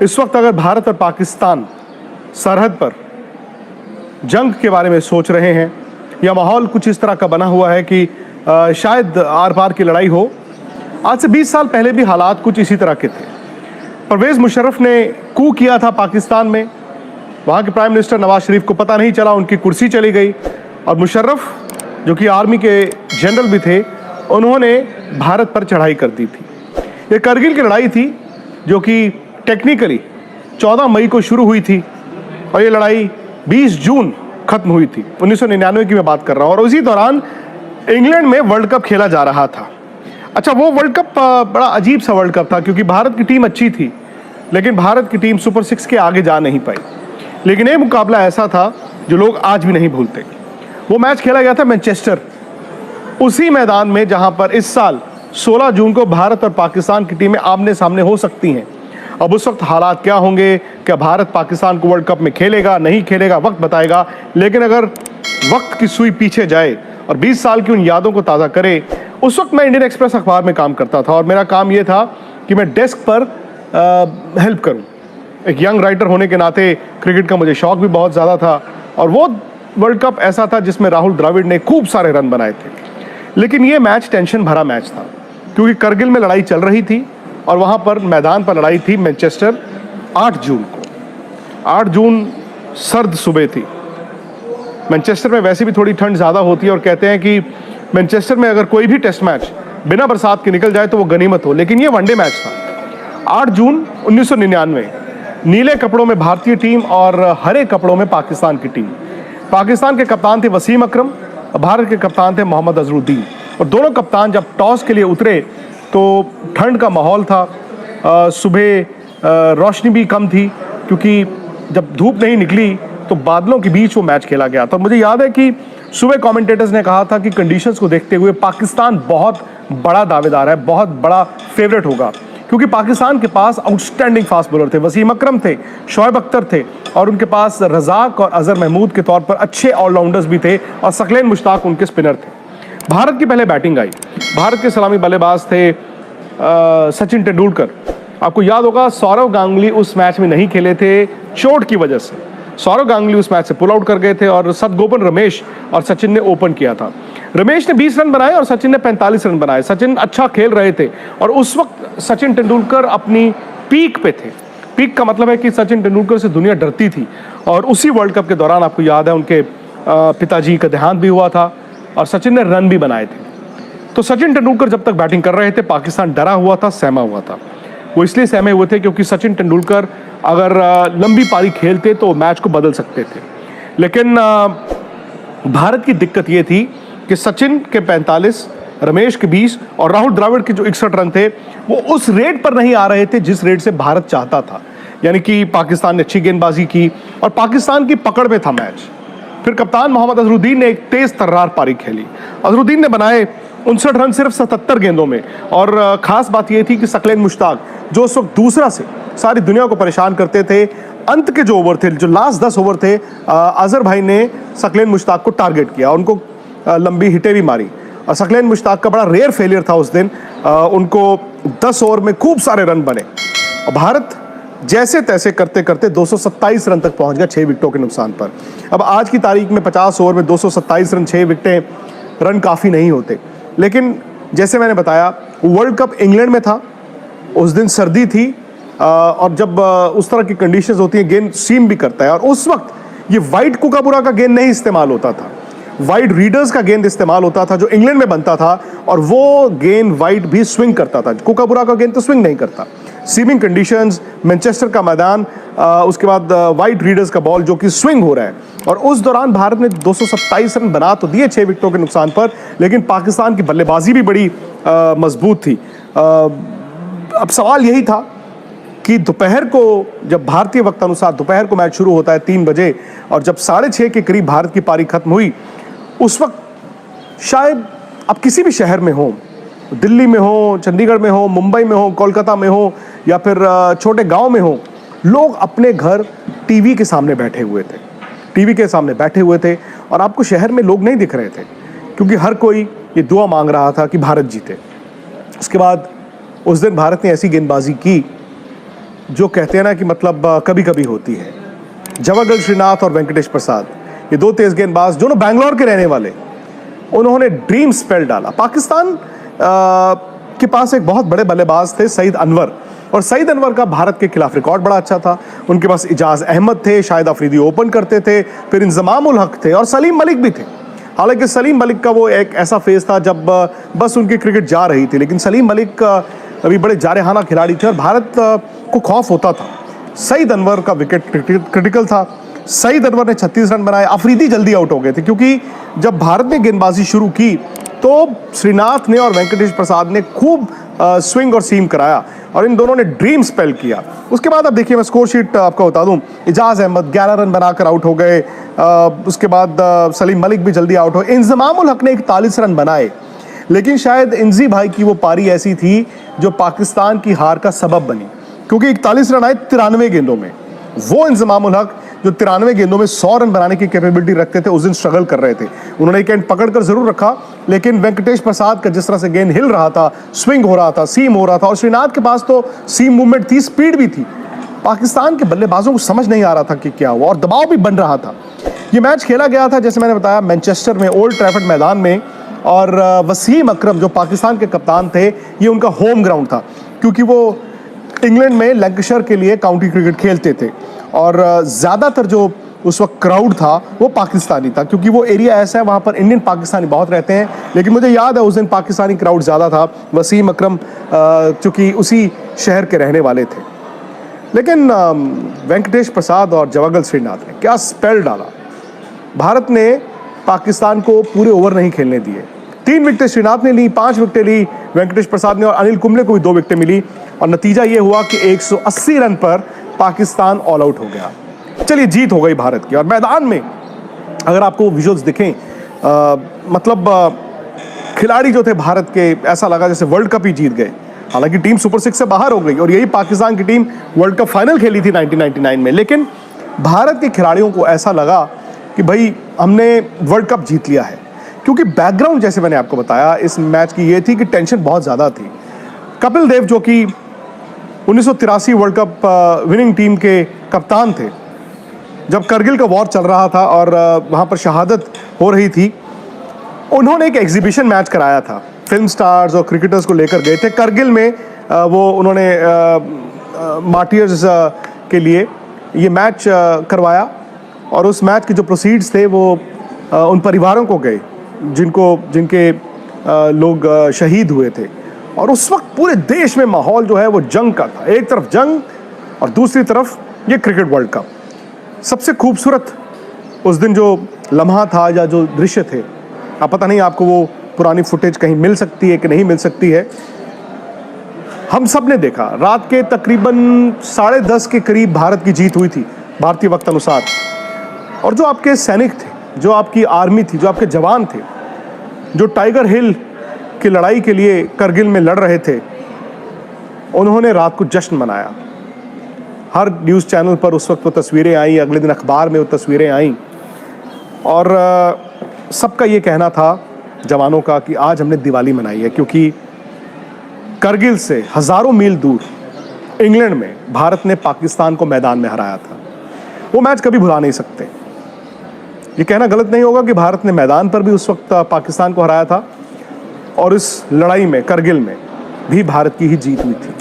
इस वक्त अगर भारत और पाकिस्तान सरहद पर जंग के बारे में सोच रहे हैं या माहौल कुछ इस तरह का बना हुआ है कि शायद आर पार की लड़ाई हो, आज से 20 साल पहले भी हालात कुछ इसी तरह के थे। परवेज मुशर्रफ ने कू किया था पाकिस्तान में, वहाँ के प्राइम मिनिस्टर नवाज शरीफ को पता नहीं चला, उनकी कुर्सी चली गई और मुशर्रफ जो कि आर्मी के जनरल भी थे, उन्होंने भारत पर चढ़ाई कर दी थी। ये करगिल की लड़ाई थी जो कि टेक्निकली 14 मई को शुरू हुई थी और ये लड़ाई 20 जून खत्म हुई थी। 1999 की मैं बात कर रहा हूँ और उसी दौरान इंग्लैंड में वर्ल्ड कप खेला जा रहा था। अच्छा, वो वर्ल्ड कप बड़ा अजीब सा वर्ल्ड कप था क्योंकि भारत की टीम अच्छी थी लेकिन भारत की टीम सुपर 6 के आगे जा नहीं पाई। लेकिन ये मुकाबला ऐसा था जो लोग आज भी नहीं भूलते। वो मैच खेला गया था मैनचेस्टर, उसी मैदान में जहां पर इस साल 16 जून को भारत और पाकिस्तान की टीमें आमने सामने हो सकती हैं। अब उस वक्त हालात क्या होंगे, क्या भारत पाकिस्तान को वर्ल्ड कप में खेलेगा नहीं खेलेगा, वक्त बताएगा। लेकिन अगर वक्त की सुई पीछे जाए और 20 साल की उन यादों को ताज़ा करे, उस वक्त मैं इंडियन एक्सप्रेस अखबार में काम करता था और मेरा काम ये था कि मैं डेस्क पर हेल्प करूं। एक यंग राइटर होने के नाते क्रिकेट का मुझे शौक भी बहुत ज़्यादा था और वो वर्ल्ड कप ऐसा था जिसमें राहुल द्रविड़ ने खूब सारे रन बनाए थे। लेकिन ये मैच टेंशन भरा मैच था क्योंकि करगिल में लड़ाई चल रही थी और वहाँ पर मैदान पर लड़ाई थी मैनचेस्टर 8 जून को। 8 जून सर्द सुबह थी। मैनचेस्टर में वैसे भी थोड़ी ठंड ज़्यादा होती है और कहते हैं कि मैनचेस्टर में अगर कोई भी टेस्ट मैच बिना बरसात के निकल जाए तो वो गनीमत हो, लेकिन ये वनडे मैच था। 8 जून 1999, नीले कपड़ों में भारतीय टीम और हरे कपड़ों में पाकिस्तान की टीम। पाकिस्तान के कप्तान थे वसीम अकरम, भारत के कप्तान थे मोहम्मद अजहरुद्दीन। और दोनों कप्तान जब टॉस के लिए उतरे तो ठंड का माहौल था, सुबह रोशनी भी कम थी क्योंकि जब धूप नहीं निकली तो बादलों के बीच वो मैच खेला गया था। मुझे याद है कि सुबह कमेंटेटर्स ने कहा था कि कंडीशंस को देखते हुए पाकिस्तान बहुत बड़ा दावेदार है, बहुत बड़ा फेवरेट होगा क्योंकि पाकिस्तान के पास आउटस्टैंडिंग फास्ट बॉलर थे। वसीम अकरम थे, शोएब अख्तर थे और उनके पास रजाक और अजहर महमूद के तौर पर अच्छे ऑलराउंडर्स भी थे और सकलैन मुश्ताक उनके स्पिनर थे। भारत की पहले बैटिंग आई। भारत के सलामी बल्लेबाज थे सचिन तेंदुलकर। आपको याद होगा सौरव गांगुली उस मैच में नहीं खेले थे चोट की वजह से। सौरव गांगुली उस मैच से पुल आउट कर गए थे और सदगोपन रमेश और सचिन ने ओपन किया था। रमेश ने 20 रन बनाए और सचिन ने 45 रन बनाए। सचिन अच्छा खेल रहे थे और उस वक्त सचिन तेंदुलकर अपनी पीक पे थे। पीक का मतलब है कि सचिन तेंदुलकर से दुनिया डरती थी और उसी वर्ल्ड कप के दौरान आपको याद है उनके पिताजी का देहांत भी हुआ था और सचिन ने रन भी बनाए थे। तो सचिन तेंदुलकर जब तक बैटिंग कर रहे थे पाकिस्तान डरा हुआ था, सहमा हुआ था। वो इसलिए सहमे हुए थे क्योंकि सचिन तेंदुलकर अगर लंबी पारी खेलते तो मैच को बदल सकते थे। लेकिन भारत की दिक्कत ये थी कि सचिन के 45, रमेश के 20 और राहुल द्रविड़ के जो 61 रन थे वो उस रेट पर नहीं आ रहे थे जिस रेट से भारत चाहता था। यानी कि पाकिस्तान ने अच्छी गेंदबाजी की और पाकिस्तान की पकड़ में था मैच। फिर कप्तान मोहम्मद अजहरुद्दीन ने एक तेज तर्रार पारी खेली। अजहरुद्दीन ने बनाए 59 रन सिर्फ 77 गेंदों में और खास बात यह थी कि सकलैन मुश्ताक जो उस वक्त दूसरा से सारी दुनिया को परेशान करते थे, अंत के जो ओवर थे, जो लास्ट 10 ओवर थे, अजहर भाई ने सकलैन मुश्ताक को टारगेट किया, उनको लंबी हिटें भी मारी और सकलैन मुश्ताक का बड़ा रेयर फेलियर था उस दिन। उनको 10 ओवर में खूब सारे रन बने और भारत जैसे तैसे करते करते 227 रन तक पहुंच गया 6 विकेटों के नुकसान पर। अब आज की तारीख में 50 ओवर में 227 रन, 6 विकेटें, रन काफ़ी नहीं होते। लेकिन जैसे मैंने बताया वर्ल्ड कप इंग्लैंड में था, उस दिन सर्दी थी और जब उस तरह की कंडीशंस होती हैं गेंद सीम भी करता है और उस वक्त ये वाइट कुकाबुरा का गेंद नहीं इस्तेमाल होता था, वाइड रीडर्स का गेंद इस्तेमाल होता था जो इंग्लैंड में बनता था और वो गेंद वाइड भी स्विंग करता था। कुकाबुरा का गेंद तो स्विंग नहीं करता। सीमिंग कंडीशंस, मैनचेस्टर का मैदान, उसके बाद वाइड रीडर्स का बॉल जो कि स्विंग हो रहा है और उस दौरान भारत ने 227 रन बना तो दिए 6 विकेटों के नुकसान पर, लेकिन पाकिस्तान की बल्लेबाजी भी बड़ी मजबूत थी। अब सवाल यही था कि दोपहर को, जब भारतीय वक्त अनुसार दोपहर को मैच शुरू होता है 3 बजे और जब 6:30 के करीब भारत की पारी खत्म हुई, उस वक्त शायद आप किसी भी शहर में हो, दिल्ली में हो, चंडीगढ़ में हो, मुंबई में हो, कोलकाता में हो या फिर छोटे गांव में हो, लोग अपने घर टीवी के सामने बैठे हुए थे। टीवी के सामने बैठे हुए थे और आपको शहर में लोग नहीं दिख रहे थे क्योंकि हर कोई ये दुआ मांग रहा था कि भारत जीते। उसके बाद उस दिन भारत ने ऐसी गेंदबाजी की जो कहते हैं ना कि मतलब कभी कभी होती है। जवागल श्रीनाथ और वेंकटेश प्रसाद, ये दो तेज गेंदबाज, दोनों बैंगलोर के रहने वाले, उन्होंने ड्रीम स्पेल डाला। पाकिस्तान के पास एक बहुत बड़े बल्लेबाज थे सईद अनवर, और सईद अनवर का भारत के खिलाफ रिकॉर्ड बड़ा अच्छा था। उनके पास इजाज अहमद थे, शाहिद अफरीदी ओपन करते थे, फिर इंजमाम उल हक थे और सलीम मलिक भी थे। हालांकि सलीम मलिक का वो एक ऐसा फेज था जब बस उनकी क्रिकेट जा रही थी, लेकिन सलीम मलिक अभी बड़े जारहाना खिलाड़ी थे और भारत को खौफ होता था। सईद अनवर का विकेट क्रिटिकल था। सईद अनवर ने 36 रन बनाए। अफरीदी जल्दी आउट हो गए थे, क्योंकि जब भारत ने गेंदबाजी शुरू की तो श्रीनाथ ने और वेंकटेश प्रसाद ने खूब स्विंग और सीम कराया और इन दोनों ने ड्रीम स्पेल किया। उसके बाद अब देखिए, मैं स्कोर शीट आपको बता दूं, इजाज अहमद 11 रन बनाकर आउट हो गए। उसके बाद सलीम मलिक भी जल्दी आउट हो। इंजमाम उल हक ने 41 रन बनाए, लेकिन शायद इंजी भाई की वो पारी ऐसी थी जो पाकिस्तान की हार का सबब बनी, क्योंकि 41 रन आए 93 गेंदों में। वो इंजमाम उल हक जो 93 गेंदों में 100 रन बनाने की कैपेबिलिटी रखते थे, उस दिन स्ट्रगल कर रहे थे। उन्होंने एक एंड पकड़कर जरूर रखा, लेकिन वेंकटेश प्रसाद का जिस तरह से गेंद हिल रहा था, स्विंग हो रहा था, सीम हो रहा था, और श्रीनाथ के पास तो सीम मूवमेंट थी, स्पीड भी थी। पाकिस्तान के बल्लेबाजों को समझ नहीं आ रहा था कि क्या हुआ, और दबाव भी बन रहा था। ये मैच खेला गया था, जैसे मैंने बताया, मैनचेस्टर में, ओल्ड ट्रैफर्ड मैदान में, और वसीम अकरम जो पाकिस्तान के कप्तान थे, ये उनका होम ग्राउंड था, क्योंकि वो इंग्लैंड में लैंकाशायर के लिए काउंटी क्रिकेट खेलते थे, और ज़्यादातर जो उस वक्त क्राउड था वो पाकिस्तानी था, क्योंकि वो एरिया ऐसा है वहाँ पर इंडियन पाकिस्तानी बहुत रहते हैं। लेकिन मुझे याद है उस दिन पाकिस्तानी क्राउड ज़्यादा था। वसीम अकरम चूँकि उसी शहर के रहने वाले थे। लेकिन वेंकटेश प्रसाद और जवागल श्रीनाथ ने क्या स्पेल डाला। भारत ने पाकिस्तान को पूरे ओवर नहीं खेलने दिए। 3 विकेटें श्रीनाथ ने ली, 5 विकेटें ली वेंकटेश प्रसाद ने, और अनिल कुंबले को भी 2 विकेटें मिली, और नतीजा ये हुआ कि 180 रन पर पाकिस्तान ऑल आउट हो गया। चलिए, जीत हो गई भारत की। और मैदान में अगर आपको विजुअल्स दिखें, मतलब खिलाड़ी जो थे भारत के, ऐसा लगा जैसे वर्ल्ड कप ही जीत गए। हालांकि टीम सुपर 6 से बाहर हो गई, और यही पाकिस्तान की टीम वर्ल्ड कप फाइनल खेली थी 1999 में, लेकिन भारत के खिलाड़ियों को ऐसा लगा कि भाई हमने वर्ल्ड कप जीत लिया है। क्योंकि बैकग्राउंड, जैसे मैंने आपको बताया, इस मैच की ये थी कि टेंशन बहुत ज़्यादा थी। कपिल देव जो कि 1983 वर्ल्ड कप विनिंग टीम के कप्तान थे, जब करगिल का वॉर चल रहा था और वहाँ पर शहादत हो रही थी, उन्होंने एक एग्जीबिशन मैच कराया था। फिल्म स्टार्स और क्रिकेटर्स को लेकर गए थे करगिल में। वो उन्होंने मार्टियर्स के लिए ये मैच करवाया, और उस मैच के जो प्रोसीड्स थे वो उन परिवारों को गए जिनके लोग शहीद हुए थे। और उस वक्त पूरे देश में माहौल जो है वो जंग का था। एक तरफ जंग और दूसरी तरफ ये क्रिकेट वर्ल्ड कप। सबसे खूबसूरत उस दिन जो लम्हा था या जो दृश्य थे, अब पता नहीं आपको वो पुरानी फुटेज कहीं मिल सकती है कि नहीं मिल सकती है। हम सब ने देखा, रात के तकरीबन 10:30 के करीब भारत की जीत हुई थी भारतीय वक्त अनुसार। और जो आपके सैनिक थे, जो आपकी आर्मी थी, जो आपके जवान थे, जो टाइगर हिल की लड़ाई के लिए करगिल में लड़ रहे थे, उन्होंने रात को जश्न मनाया। हर न्यूज़ चैनल पर उस वक्त वो तस्वीरें आई, अगले दिन अखबार में वो तस्वीरें आईं, और सबका ये कहना था जवानों का कि आज हमने दिवाली मनाई है, क्योंकि करगिल से हज़ारों मील दूर इंग्लैंड में भारत ने पाकिस्तान को मैदान में हराया था। वो मैच कभी भुला नहीं सकते। ये कहना गलत नहीं होगा कि भारत ने मैदान पर भी उस वक्त पाकिस्तान को हराया था, और इस लड़ाई में, करगिल में भी भारत की ही जीत हुई थी।